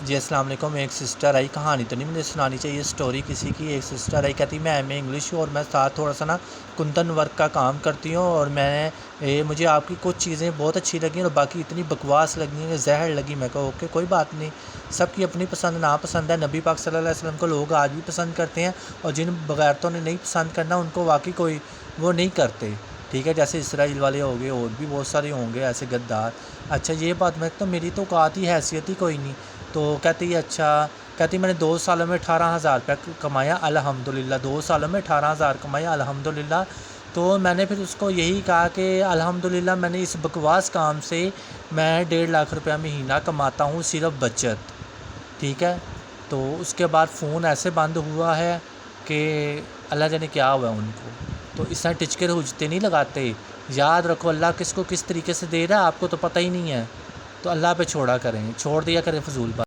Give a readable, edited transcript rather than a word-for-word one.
जी अस्सलाम वालेकुम। एक सिस्टर आई, कहानी तो नहीं मुझे सुनानी चाहिए, स्टोरी किसी की। एक सिस्टर आई, कहती मैं एमए इंग्लिश हूँ और मैं साथ थोड़ा सा ना कुंदन वर्क का काम करती हूँ और मुझे आपकी कुछ चीज़ें बहुत अच्छी लगी और बाकी इतनी बकवास लगी कि जहर लगी। मैं कहा ओके कोई बात नहीं, सबकी अपनी पसंद नापसंद है। नबी पाक सल्लल्लाहु अलैहि वसल्लम को लोग आज भी पसंद करते हैं और जिन बगैरतों ने नहीं पसंद करना उनको वाकई कोई वो नहीं करते। ठीक है, जैसे इसराइल वाले हो गए और भी बहुत सारे होंगे ऐसे गद्दार। अच्छा ये बात, मैं तो मेरी तो औकात ही हैसियत ही कोई नहीं। तो कहती है अच्छा, कहती मैंने 2 सालों में 18,000 रुपये कमाया अल्हम्दुलिल्लाह, 2 सालों में 18,000 कमाया अल्हम्दुलिल्लाह। तो मैंने फिर उसको यही कहा कि अल्हम्दुलिल्लाह मैंने इस बकवास काम से मैं 1.5 लाख रुपया महीना कमाता हूँ सिर्फ बचत। ठीक है, तो उसके बाद फ़ोन ऐसे बंद हुआ है कि अल्लाह जाने क्या हुआ है उनको। तो इस तरह टिचके हुजते नहीं लगाते। याद रखो अल्लाह किसको किस तरीके से दे रहा है आपको तो पता ही नहीं है, तो अल्लाह पे छोड़ दिया करें फजूल बात।